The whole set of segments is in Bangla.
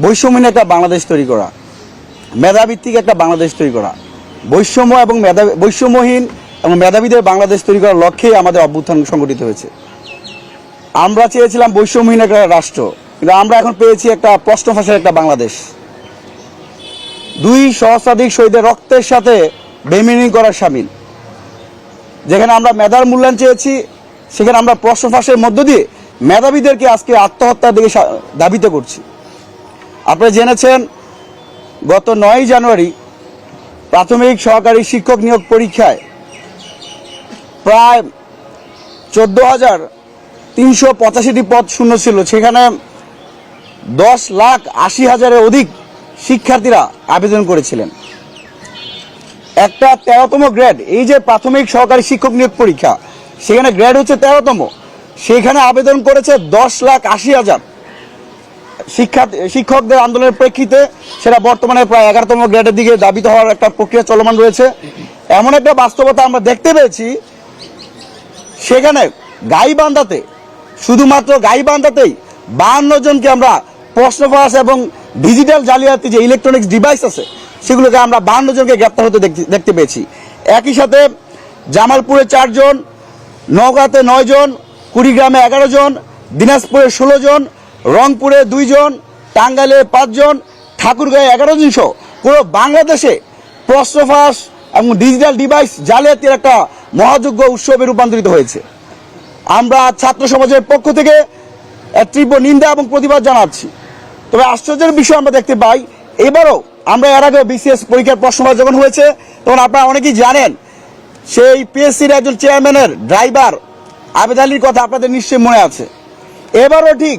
বৈষম্যহীন একটা বাংলাদেশ তৈরি করা, মেধাভিত্তিক একটা বাংলাদেশ তৈরি করা, বৈষম্যহীন এবং মেধাবীদের বাংলাদেশ তৈরি করার লক্ষ্যেই আমাদের অভ্যুত্থান সংগঠিত হয়েছে। আমরা চেয়েছিলাম বৈষম্যহীন একটা রাষ্ট্র, কিন্তু আমরা এখন পেয়েছি একটা প্রশ্ন ফাঁসের একটা বাংলাদেশ। 2 সহস্রাধিক শহীদের রক্তের সাথে বেইমানি করার শামিল। যেখানে আমরা মেধার মূল্যায়ন চেয়েছি, সেখানে আমরা প্রশ্ন ফাঁসের মধ্য দিয়ে মেধাবীদেরকে আজকে আত্মহত্যার দিকে ধাবিত করছি। আপনারা জেনেছেন গত 9 জানুয়ারি প্রাথমিক সহকারী শিক্ষক নিয়োগ পরীক্ষায় প্রায় 14,385টি পদ শূন্য ছিল। সেখানে 10,80,000-এর অধিক শিক্ষার্থীরা আবেদন করেছিলেন। একটা 13তম গ্রেড, এই যে প্রাথমিক সহকারী শিক্ষক নিয়োগ পরীক্ষা, সেখানে গ্রেড হচ্ছে 13তম, সেখানে আবেদন করেছে 10,80,000 শিক্ষকদের আন্দোলনের প্রেক্ষিতে সেটা বর্তমানে প্রায় 11তম গ্রেডের দিকে দাবিত হওয়ার একটা প্রক্রিয়া চলমান রয়েছে। এমন একটা বাস্তবতা আমরা দেখতে পেয়েছি, সেখানে গাইবান্ধাতে, শুধুমাত্র গাইবান্ধাতেই 52 জনকে আমরা প্রশ্ন ফাঁস এবং ডিজিটাল জালিয়াতি যে ইলেকট্রনিক্স ডিভাইস আছে সেগুলোকে আমরা 52 জনকে গ্রেপ্তার হতে দেখতে পেয়েছি। একই সাথে জামালপুরে 4 জন, নওগাঁতে 9 জন, কুড়িগ্রামে 11 জন, দিনাজপুরে 16 জন, রংপুরে 2 জন, টাঙ্গাইলে 5 জন, ঠাকুরগাঁয়ে 11 জন সহ পুরো বাংলাদেশে প্রশ্ন ফাঁস এবং ডিজিটাল ডিভাইস জালিয়াতির একটা মহাযজ্ঞ উৎসবে রূপান্তরিত হয়েছে। আমরা ছাত্র সমাজের পক্ষ থেকে তীব্র নিন্দা এবং প্রতিবাদ জানাচ্ছি। তবে আশ্চর্যের বিষয় আমরা দেখতে পাই, এবারও আমরা এর আগে বিসিএস পরীক্ষার প্রশ্নফাঁস যখন হয়েছে তখন আপনারা অনেকেই জানেন, সেই পিএসসির একজন চেয়ারম্যানের ড্রাইভার আবেদ আলীর কথা আপনাদের নিশ্চয়ই মনে আছে। এবারও ঠিক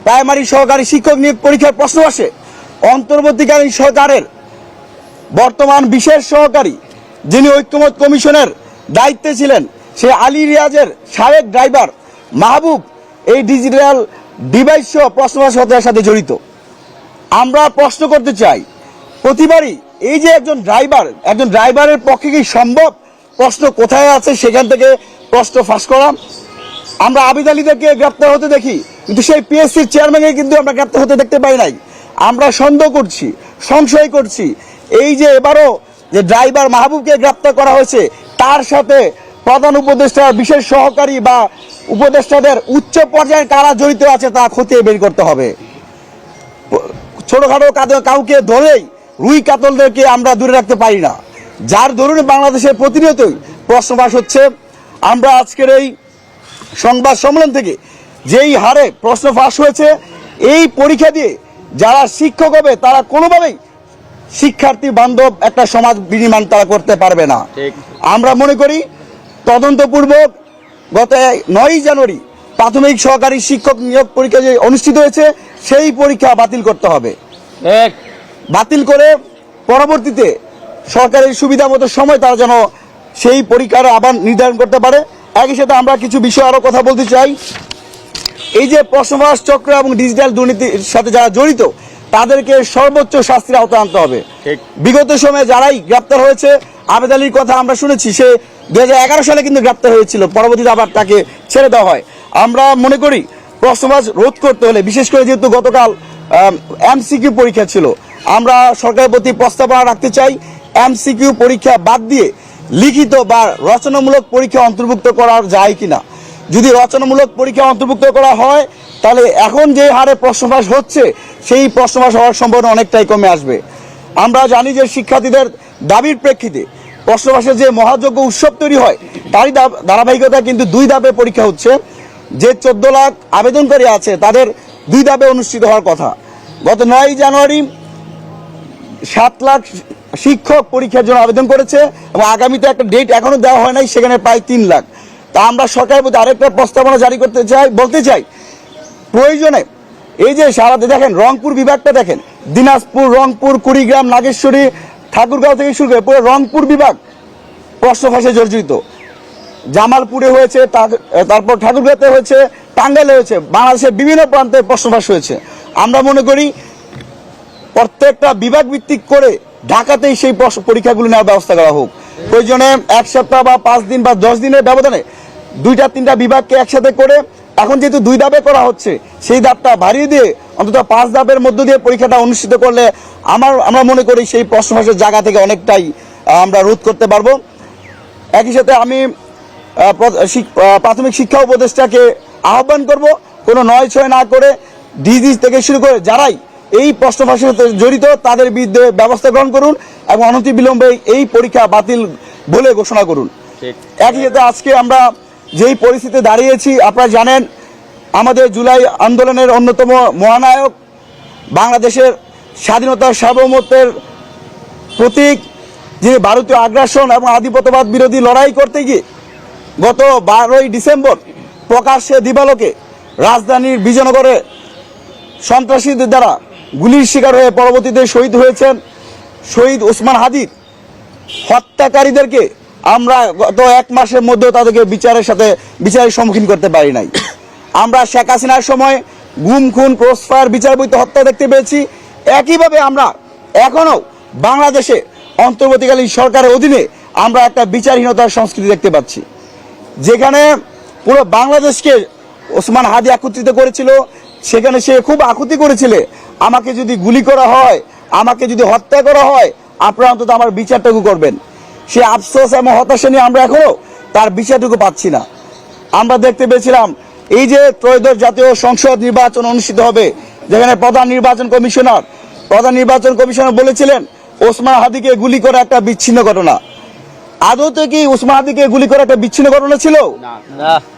প্রাইমারি সহকারী শিক্ষক নিয়োগ পরীক্ষার প্রশ্ন আসে, অন্তর্বর্তীকালীন সরকারের বর্তমান বিশেষ সহকারী যিনি ঐক্যমত কমিশনের দায়িত্বে ছিলেন, সে আলী রিয়াজের সাবেক ড্রাইভার মাহবুব এই ডিজিটাল ডিভাইস সহ প্রশ্নফাঁস হত্যার সাথে জড়িত। আমরা প্রশ্ন করতে চাই, প্রতিবারই এই যে একজন ড্রাইভারের পক্ষে কি সম্ভব প্রশ্ন কোথায় আছে সেখান থেকে প্রশ্ন ফাঁস করা? আমরা আবিদ আলীদেরকে গ্রেপ্তার হতে দেখি, কিন্তু সেই পিএসসির চেয়ারম্যানকে কিন্তু আমরা গ্রেপ্তার হতে দেখতে পাই নাই। আমরা সন্দেহ করছি, সংশয় করছি, এই যে এবারও যে ড্রাইভার মাহবুবকে গ্রেপ্তার করা হয়েছে, তার সাথে প্রধান উপদেষ্টার বিশেষ সহকারী বা উপদেষ্টাদের উচ্চ পর্যায়ে কারা জড়িত আছে তা খতিয়ে বের করতে হবে। ছোটখাটো কাউকে ধরেই রুই কাতলদেরকে আমরা দূরে রাখতে পারি না, যার ধরুন বাংলাদেশে প্রতিনিয়তই প্রশ্ন ফাঁস হচ্ছে। আমরা আজকের এই সংবাদ সম্মেলন থেকে যেই হারে প্রশ্ন ফাঁস হয়েছে, এই পরীক্ষা দিয়ে যারা শিক্ষক হবে তারা কোনোভাবেই শিক্ষার্থী বান্ধব একটা সমাজ বিনির্মাণ তারা করতে পারবে না। আমরা মনে করি তদন্তপূর্বক গত 9 জানুয়ারি প্রাথমিক সহকারী শিক্ষক নিয়োগ পরীক্ষা যে অনুষ্ঠিত হয়েছে সেই পরীক্ষা বাতিল করতে হবে। বাতিল করে পরবর্তীতে সরকারের সুবিধা মতো সময় তারা যেন সেই পরীক্ষার আবার নির্ধারণ করতে পারে। একই সাথে আমরা কিছু বিষয় আরও কথা বলতে চাই। এই যে প্রশ্নফাঁস চক্র এবং ডিজিটাল দুর্নীতির সাথে যারা জড়িত তাদেরকে সর্বোচ্চ শাস্তির আওতায় আনতে হবে। বিগত সময়ে যারাই গ্রেপ্তার হয়েছে, আবেদ আলীর কথা আমরা শুনেছি, সে 2011 সালে কিন্তু গ্রেপ্তার হয়েছিল, পরবর্তীতে আবার তাকে ছেড়ে দেওয়া হয়। আমরা মনে করি প্রশ্নফাঁস রোধ করতে হলে, বিশেষ করে যেহেতু গতকাল এমসিকিউ পরীক্ষা ছিল, আমরা সরকারের প্রতি প্রস্তাবনা রাখতে চাই এমসিকিউ পরীক্ষা বাদ দিয়ে লিখিত বা রচনামূলক পরীক্ষা অন্তর্ভুক্ত করা যায় কিনা। যদি রচনামূলক পরীক্ষা অন্তর্ভুক্ত করা হয় তাহলে এখন যে হারে প্রশ্নফাঁস হচ্ছে সেই প্রশ্নফাঁস হওয়ার সম্ভাবনা অনেকটাই কমে আসবে। আমরা জানি যে শিক্ষার্থীদের দাবির প্রেক্ষিতে প্রশ্নফাঁসের যে মহাযজ্ঞ উৎসব তৈরি হয় তারই ধারাবাহিকতা কিন্তু 2 ধাপে পরীক্ষা হচ্ছে। যে 14 লাখ আবেদনকারী আছে তাদের 2 ধাপে অনুষ্ঠিত হওয়ার কথা। গত 9 জানুয়ারি 7 লাখ শিক্ষক পরীক্ষার জন্য আবেদন করেছে এবং আগামীতে একটা ডেট এখনো দেওয়া হয় নাই, সেখানে প্রায় 3 লাখ। তা আমরা সরকারের প্রতি আরেকটা প্রস্তাবনা জারি করতে চাই, বলতে চাই প্রয়োজনে এই যে সারাতে দেখেন রংপুর বিভাগটা দেখেন, দিনাজপুর, রংপুর, কুড়িগ্রাম, নাগেশ্বরী, ঠাকুরগাঁও থেকে শুরু করে পুরো রংপুর বিভাগ প্রশ্ন ফাঁসে জর্জরিত। জামালপুরে হয়েছে, তারপর ঠাকুরগাঁওতে হয়েছে, টাঙ্গাইলে হয়েছে, বাংলাদেশের বিভিন্ন প্রান্তে প্রশ্ন ফাঁস হয়েছে। আমরা মনে করি প্রত্যেকটা বিভাগ ভিত্তিক করে ঢাকাতেই সেই পরীক্ষাগুলো নেওয়ার ব্যবস্থা করা হোক। প্রয়োজনে 1 সপ্তাহ বা 5 দিন বা 10 দিনের ব্যবধানে 2-3টা বিভাগকে একসাথে করে এখন যেহেতু 2 ধাপে করা হচ্ছে, সেই ধাপটা বাড়িয়ে দিয়ে অন্তত 5 ধাপের মধ্য দিয়ে পরীক্ষাটা অনুষ্ঠিত করলে আমরা মনে করি সেই প্রশ্ন ফাঁসের জায়গা থেকে অনেকটাই আমরা রোধ করতে পারবো। একই সাথে আমি প্রাথমিক শিক্ষা উপদেষ্টাকে আহ্বান করব, কোনো নয় ছয় না করে ডিজি থেকে শুরু করে যারাই এই প্রশ্ন ফাঁসের সাথে জড়িত তাদের বিরুদ্ধে ব্যবস্থা গ্রহণ করুন এবং অনতিবিলম্বে এই পরীক্ষা বাতিল বলে ঘোষণা করুন। একই সাথে আজকে আমরা যেই পরিস্থিতিতে দাঁড়িয়েছি, আপনারা জানেন আমাদের জুলাই আন্দোলনের অন্যতম মহানায়ক, বাংলাদেশের স্বাধীনতার সার্বভৌমত্বের প্রতীক, যিনি ভারতীয় আগ্রাসন এবং আধিপত্যবাদ বিরোধী লড়াই করতে গিয়ে গত 12ই ডিসেম্বর প্রকাশ্যে দিবালোকে রাজধানীর বিজয়নগরে সন্ত্রাসীদের দ্বারা গুলির শিকার হয়ে পরবর্তীতে শহীদ হয়েছেন শহীদ ওসমান হাদির হত্যাকারীদেরকে আমরা গত 1 মাসের মধ্যে তাদেরকে বিচারের সম্মুখীন করতে পারি নাই। আমরা শেখ হাসিনার সময় গুম খুন ক্রসফায়ার বিচারবহিত হত্যা দেখতে পেয়েছি। একইভাবে আমরা এখনো বাংলাদেশে অন্তর্বর্তীকালীন সরকারের অধীনে আমরা একটা বিচারহীনতার সংস্কৃতি দেখতে পাচ্ছি, যেখানে পুরো বাংলাদেশকে ওসমান হাদি একত্রিত করেছিল। সেখানে সে খুব আকুতি করেছিল, আমাকে যদি গুলি করা হয়, আমাকে যদি হত্যা করা হয়, আপনারা অন্তত আমার বিচারটুকু করবেন। সে আফসোস এবং হতাশা নিয়ে আমরা এখনো তার বিচারটুকু পাচ্ছি না। আমরা দেখতে পেয়েছিলাম এই যে ত্রয়োদশ জাতীয় সংসদ নির্বাচন অনুষ্ঠিত হবে, যেখানে প্রধান নির্বাচন কমিশনার বলেছিলেন ওসমান হাদিকে গুলি করা একটা বিচ্ছিন্ন ঘটনা। আদৌতে কি ওসমান হাদিকে গুলি করা একটা বিচ্ছিন্ন ঘটনা ছিল?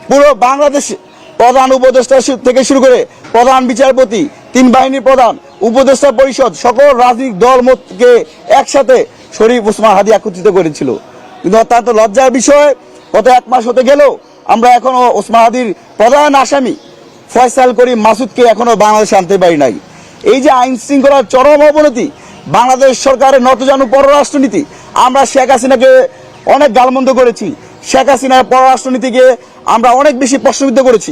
পুরো বাংলাদেশে প্রধান উপদেষ্টা থেকে শুরু করে প্রধান বিচারপতি, 3 বাহিনীর প্রধান, উপদেষ্টা পরিষদ, সকল রাজনৈতিক দলকে একসাথে শরীফ ওসমান হাদি একত্রিত করেছিল। কিন্তু অত্যন্ত লজ্জার বিষয়, গত 1 মাস হতে গেলেও আমরা এখনো ওসমান হাদির প্রধান আসামি ফয়সাল করিম মাসুদকে এখনো বাংলাদেশে আনতে পারি নাই। এই যে আইন শৃঙ্খলার চরম অবনতি, বাংলাদেশ সরকারের নতজানু পররাষ্ট্রনীতি, আমরা শেখ হাসিনাকে অনেক গালমন্দ করেছি, শেখ হাসিনার পররাষ্ট্রনীতিকে আমরা অনেক বেশি প্রশ্নবিদ্ধ করেছি।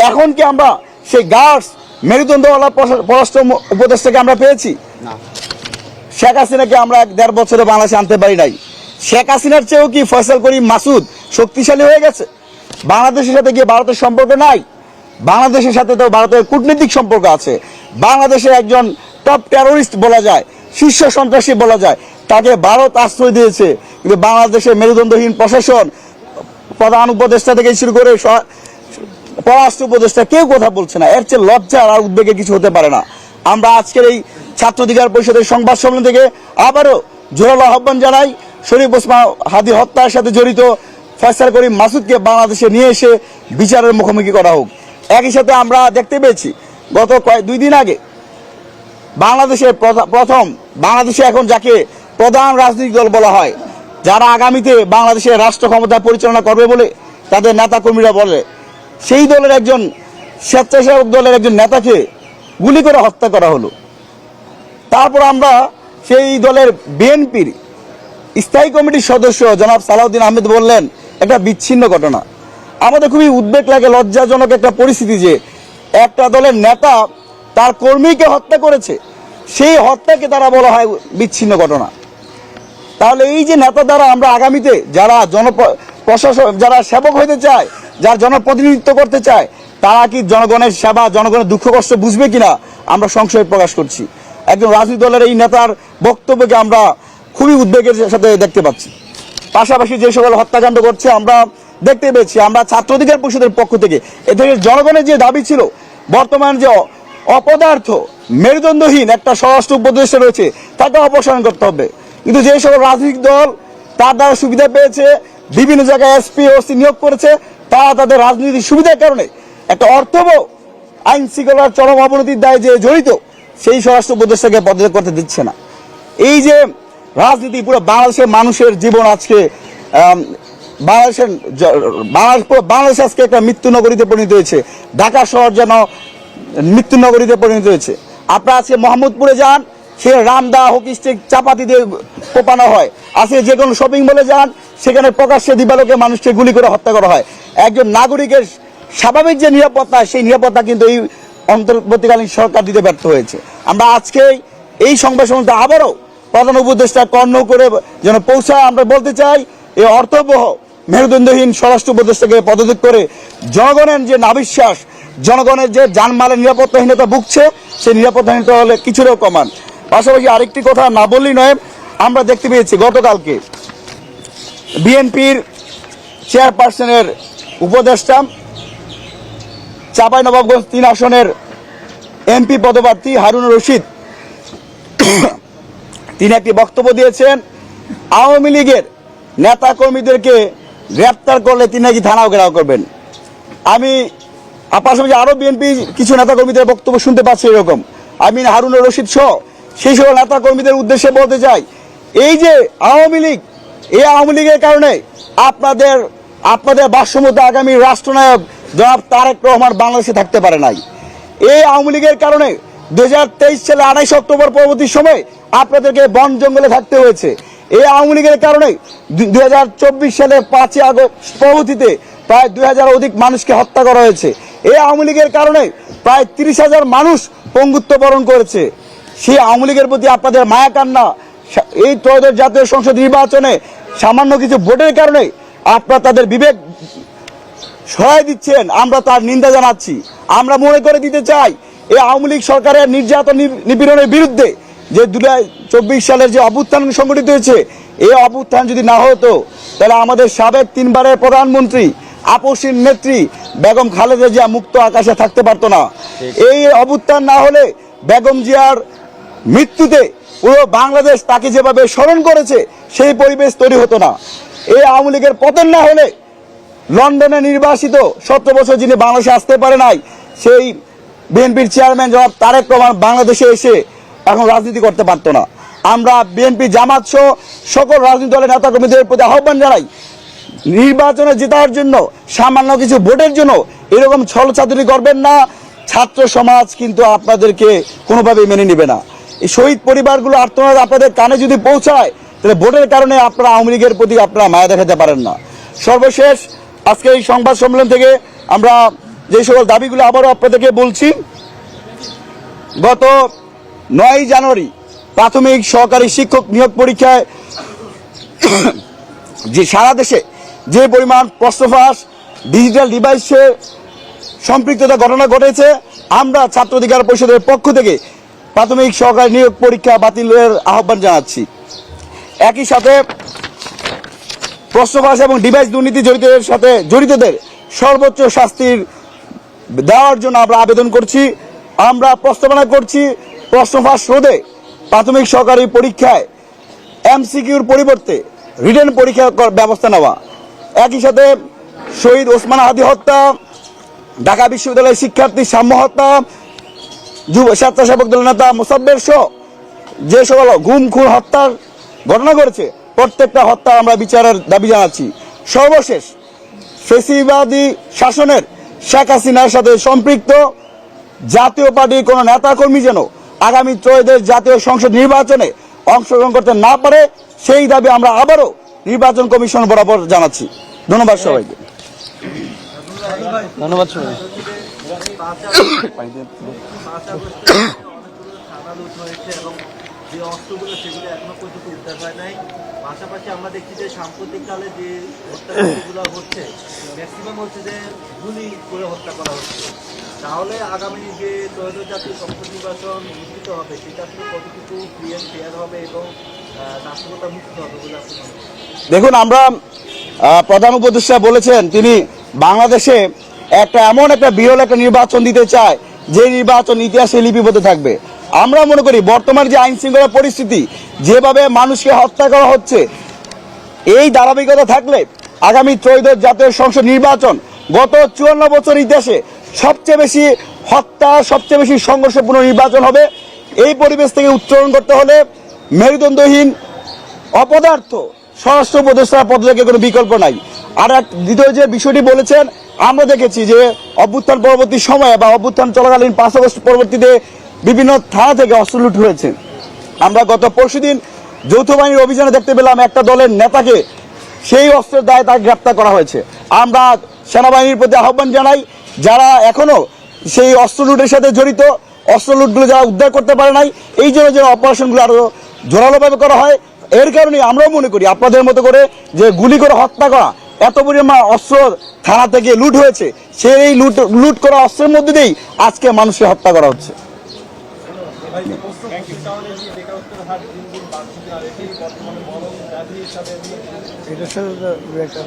এখন কি আমরা সেই গার্ডস মেরুদণ্ডওয়ালা পররাষ্ট্র উপদেষ্টাকে আমরা পেয়েছি? শেখ হাসিনাকে আমরা 1.5 বছরে বাংলাদেশে আনতে পারি নাই। শেখ হাসিনার চেয়েও কি ফয়সাল করিম মাসুদ শক্তিশালী হয়ে গেছে? বাংলাদেশের সাথে কি ভারতের সম্পর্ক নাই? বাংলাদেশের সাথে তো ভারতের কূটনৈতিক সম্পর্ক আছে। বাংলাদেশের একজন টপ টেরোরিস্ট বলা যায়, শীর্ষ সন্ত্রাসী বলা যায়, তাকে ভারত আশ্রয় দিয়েছে। কিন্তু বাংলাদেশের মেরুদণ্ডহীন প্রশাসন, প্রধান উপদেষ্টা থেকে শুরু করে পররাষ্ট্র উপদেষ্টা কেউ কথা বলছে না। এর চেয়ে লজ্জার আর উদ্বেগের কিছু হতে পারে না। আমরা আজকের এই ছাত্র অধিকার পরিষদের সংবাদ সম্মেলন থেকে আবারও জোরালো আহ্বান জানাই, শরীফ ওসমান হাদি হত্যার সাথে জড়িত ফয়সাল করিম মাসুদকে বাংলাদেশে নিয়ে এসে বিচারের মুখোমুখি করা হোক। একই সাথে আমরা দেখতে পেয়েছি গত 2 দিন আগে বাংলাদেশের বাংলাদেশে এখন যাকে প্রধান রাজনৈতিক দল বলা হয়, যারা আগামীতে বাংলাদেশের রাষ্ট্র ক্ষমতা পরিচালনা করবে বলে তাদের নেতা কর্মীরা বলে, সেই দলের একজন স্বেচ্ছাসেবক দলের একজন নেতাকে গুলি করে হত্যা করা হলো। তারপর আমরা সেই দলের বিএনপির স্থায়ী কমিটির সদস্য জনাব সালাউদ্দিন আহমেদ বললেন একটা বিচ্ছিন্ন ঘটনা। আমাদের খুবই উদ্বেগ লাগে, লজ্জাজনক একটা পরিস্থিতি যে একটা দলের নেতা তার কর্মীকে হত্যা করেছে, সেই হত্যাকে তারা বলা হয় বিচ্ছিন্ন ঘটনা। তাহলে এই যে নেতা দ্বারা আমরা আগামীতে যারা প্রশাসন, যারা সেবক হইতে চায়, যারা জনপ্রতিনিধিত্ব করতে চায়, তারা কি জনগণের সেবা, জনগণের দুঃখ কষ্ট বুঝবে কিনা আমরা সংশয় প্রকাশ করছি। একজন রাজনৈতিক দলের এই নেতার বক্তব্যকে আমরা খুবই উদ্বেগের সাথে দেখতে পাচ্ছি। পাশাপাশি যে সকল হত্যাকাণ্ড করছে আমরা দেখতে পেয়েছি, আমরা ছাত্র অধিকার পরিষদের পক্ষ থেকে এদের জনগণের যে দাবি ছিল, বর্তমান যে অপদার্থ মেরুদণ্ডহীন একটা স্বরাষ্ট্র উপদেষ্টা রয়েছে তাকে অপসারণ করতে হবে। কিন্তু যে সকল রাজনৈতিক দল তার দ্বারা সুবিধা পেয়েছে, বিভিন্ন জায়গায় এসপি ওসি নিয়োগ করেছে, তারা তাদের রাজনৈতিক সুবিধার কারণে একটা অর্থবহ আইন শৃঙ্খলার চরম অবনতির দায়ে যে জড়িত, সেই স্বরাষ্ট্র উপদেষ্টাকে পদত্যাগ করতে দিচ্ছে না। এই যে রাজনীতি, পুরো বাংলাদেশের মানুষের জীবন আজকে বাংলাদেশ আজকে একটা মৃত্যু নগরীতে পরিণত হয়েছে। ঢাকা শহর যেন মৃত্যু নগরীতে পরিণত হয়েছে। আপনারা আজকে মোহাম্মদপুরে যান, সে রামদা হকি স্টিক চাপাতি দিয়ে কোপানো হয়। আজকে যে কোনো শপিং মলে যান, সেখানে প্রকাশ্যে দিবালোকে মানুষকে গুলি করে হত্যা করা হয়। একজন নাগরিকের স্বাভাবিক যে নিরাপত্তা, সেই নিরাপত্তা কিন্তু এই অন্তর্বর্তীকালীন সরকার দিতে ব্যর্থ হয়েছে। আমরা আজকে এই সংবাদ সম্মেলনে আবারও প্রধান উপদেষ্টা কর্ণ করে যেন পৌঁছায় আমরা বলতে চাই, এই অর্থবহ মেরুদণ্ডহীন স্বরাষ্ট্র উপদেষ্টাকে পদত্যাগ করে জনগণের যে নাবিশ্বাস, জনগণের যে জানমালের নিরাপত্তাহীনতা ভুগছে, সেই নিরাপত্তাহীনতা হলে কিছুটাও কমান। পাশাপাশি আরেকটি কথা না বললেই নয়, আমরা দেখতে পেয়েছি গতকালকে বিএনপির চেয়ারপারসনের উপদেষ্টা চাঁপাইনবাবগঞ্জ 3 আসনের এমপি পদপ্রার্থী হারুনুর রশিদ তিনি একটি বক্তব্য দিয়েছেন, আওয়ামী লীগের নেতা কর্মীদেরকে গ্রেপ্তার করলে তিনি নাকি থানাও ঘেরাও করবেন। আমি পাশাপাশি আরও বিএনপি কিছু নেতা কর্মীদের বক্তব্য শুনতে পাচ্ছি এরকম। আমি হারুনুর রশিদ সহ সেই সকল নেতা কর্মীদের উদ্দেশ্যে বলতে চাই, এই যে আওয়ামী লীগ, এই আওয়ামী লীগের কারণে আপনাদের ভাষ্যমতো আগামী রাষ্ট্রনায়ক জনাব তারেক রহমান বাংলাদেশে থাকতে পারে নাই। এই আওয়ামী লীগের কারণে 2023 সালে 28 অক্টোবর পরবর্তী সময় আপনাদেরকে বন জঙ্গলে থাকতে হয়েছে। এই আওয়ামী লীগের কারণে 2024 সালের 5 আগস্ট পরবর্তীতে প্রায় 2000 অধিক মানুষকে হত্যা করা হয়েছে। এই আওয়ামী লীগের কারণে প্রায় 30,000 মানুষ পঙ্গুত্ব বরণ করেছে। সেই আওয়ামী লীগের প্রতি আপনাদের মায়া কান্না, এই ত্রয়োদশ জাতীয় সংসদ নির্বাচনে সামান্য কিছু ভোটের কারণে আপনারা তাদের বিবেক সহায় দিচ্ছেন, আমরা তার নিন্দা জানাচ্ছি। আমরা মনে করে দিতে চাই, এই আওয়ামী লীগ সরকারের নির্যাতন নিপীড়নের বিরুদ্ধে যে 2024 সালের যে অভ্যুত্থান সংগঠিত হয়েছে, এই অভ্যুত্থান যদি না হতো তাহলে আমাদের সাবেক 3 বারের প্রধানমন্ত্রী আপসীর নেত্রী বেগম খালেদা জিয়া মুক্ত আকাশে থাকতে পারতো না। এই অভ্যুত্থান না হলে বেগম জিয়ার মৃত্যুতে পুরো বাংলাদেশ তাকে যেভাবে স্মরণ করেছে সেই পরিবেশ তৈরি হতো না। এই আওয়ামী লীগের পতন না হলে লন্ডনে নির্বাসিত 17 বছর যিনি বাংলাদেশে আসতে পারে নাই, সেই বিএনপির চেয়ারম্যান জনাব তারেক রহমান বাংলাদেশে এসে এখন রাজনীতি করতে পারতো না। আমরা বিএনপি জামাত সহ সকল রাজনৈতিক দলের নেতাকর্মীদের প্রতি আহ্বান জানাই, নির্বাচনে জেতার জন্য সামান্য কিছু ভোটের জন্য এরকম ছলচাতুরি করবেন না। ছাত্র সমাজ কিন্তু আপনাদেরকে কোনোভাবেই মেনে নেবে না। এই শহীদ পরিবারগুলো আর্তনাদ আপনাদের কানে যদি পৌঁছায়, তাহলে ভোটের কারণে আপনারা আওয়ামী লীগের প্রতি আপনারা মায়া দেখাতে পারেন না। সর্বশেষ আজকে এই সংবাদ সম্মেলন থেকে আমরা যে সকল দাবিগুলো আবারও আপনাদেরকে বলছি, গত 9 জানুয়ারি প্রাথমিক সহকারী শিক্ষক নিয়োগ পরীক্ষায় যে সারা দেশে যে পরিমাণ প্রশ্ন ফাঁস, ডিজিটাল ডিভাইসে সম্পৃক্ততা ঘটনা ঘটেছে, আমরা ছাত্র অধিকার পরিষদের পক্ষ থেকে প্রাথমিক সহকারী নিয়োগ পরীক্ষা বাতিলের আহ্বান জানাচ্ছি। একই সাথে প্রশ্ন ফাঁস এবং ডিভাইস দুর্নীতি জড়িতদের সর্বোচ্চ শাস্তির দেওয়ার জন্য আমরা আবেদন করছি। আমরা প্রস্তাবনা করছি প্রশ্ন ফাঁস রোধে প্রাথমিক সহকারী পরীক্ষায় এমসিকিউর পরিবর্তে রিটেন পরীক্ষার ব্যবস্থা নেওয়া। একই সাথে শহীদ ওসমান হাদি হত্যা, ঢাকা বিশ্ববিদ্যালয়ের শিক্ষার্থী সাম্য হত্যা, যুব স্বেচ্ছাসেবক দলের নেতা মোসাব্বের সহ যে সকল গুম খুন হত্যার ঘটনা ঘটেছে, প্রত্যেকটা হত্যা আমরা বিচারের দাবি জানাচ্ছি। সর্বশেষ ফেসিবাদী শাসনের শেখ হাসিনার সাথে সম্পৃক্ত জাতীয় পার্টির কোনো নেতাকর্মী যেন আগামী ত্রয়োদশ জাতীয় সংসদ নির্বাচনে অংশগ্রহণ করতে না পারে, সেই দাবি আমরা আবারও নির্বাচন কমিশন বরাবর জানাচ্ছি। ধন্যবাদ সবাইকে। ধন্যবাদ সবাই। যে অস্ত্রগুলো সেগুলো এখনো পর্যন্ত উদ্ধার হয় নাই। পাশাপাশি আমরা দেখছি যে সাম্প্রতিককালে যে হত্যাগুলো হচ্ছে, ম্যাক্সিমাম হচ্ছে যে গুলি করে হত্যা করা হচ্ছে। তাহলে আগামী যে ত্রয়োদশ জাতীয় সংসদ নির্বাচন অনুষ্ঠিত হবে, সেটা আসলে কতটুকু ফ্রি অ্যান্ড ফেয়ার হবে এবং নাশকতা মুক্ত হবে বলে আপনি মনে করেন? দেখুন, আমরা প্রধান উপদেষ্টা বলেছেন তিনি বাংলাদেশে এমন একটা বিরল একটা নির্বাচন দিতে চায় যে নির্বাচন ইতিহাসে লিপিবদ্ধ থাকবে। আমরা মনে করি বর্তমান যে আইন শৃঙ্খলা পরিস্থিতি, যেভাবে মানুষকে হত্যা করা হচ্ছে, এই ধারাবাহিকতা থাকলে আগামী ত্রয়োদশ জাতীয় সংসদ নির্বাচন গত 54 বছর ইতিহাসে সবচেয়ে বেশি হত্যা, সবচেয়ে বেশি সংঘর্ষপূর্ণ নির্বাচন হবে। এই পরিবেশ থেকে উত্তরণ করতে হলে মেরুদণ্ডহীন অপদার্থ স্বরাষ্ট্র উপদেষ্টার পদত্যাগের কোনো বিকল্প নাই। আর এক দ্বিতীয় যে বিষয়টি বলেছেন, আমরা দেখেছি যে অভ্যুত্থান পরবর্তী সময়ে বা অভ্যুত্থান চলাকালীন 5 আগস্ট পরবর্তীতে বিভিন্ন থানা থেকে অস্ত্র লুট হয়েছে। আমরা গত পরশুদিন যৌথ বাহিনীর অভিযানে দেখতে পেলাম একটা দলের নেতাকে সেই অস্ত্রের দায়ে তাকে গ্রেপ্তার করা হয়েছে। আমরা সেনাবাহিনীর প্রতি আহ্বান জানাই, যারা এখনো সেই অস্ত্র লুটের সাথে জড়িত, অস্ত্র লুটগুলো যারা উদ্ধার করতে পারে নাই, এই জন্য যে অপারেশনগুলো আরো জোরালোভাবে করা হয়। এর কারণে আমরাও মনে করি আপনাদের মতো করে যে গুলি করে হত্যা করা, এত পরিমাণ অস্ত্র থানা থেকে লুট হয়েছে, সেই লুট করা অস্ত্রের মধ্যে দিয়েই আজকে মানুষকে হত্যা করা হচ্ছে।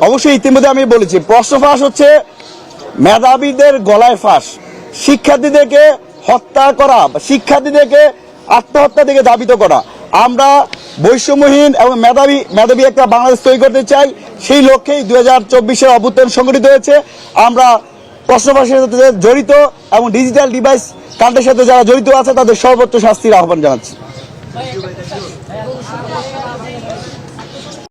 অবশ্যই ইতিমধ্যে আমি বলেছি, প্রশ্ন ফাঁস হচ্ছে মেধাবীদের গলায় ফাঁস। শিক্ষার্থীদেরকে হত্যা করা, শিক্ষার্থীদেরকে আত্মহত্যা থেকে ধাবিত করা। আমরা বৈষম্যহীন এবং মেধাবী একটা বাংলাদেশ তৈরি করতে চাই। সেই লক্ষ্যেই 2024-এর অভ্যুত্থান সংগঠিত হয়েছে। আমরা প্রশ্ন ফাঁসের সাথে জড়িত এবং ডিজিটাল ডিভাইস কাণ্ডের সাথে যারা জড়িত আছে তাদের সর্বোচ্চ শাস্তির আহ্বান জানাচ্ছি।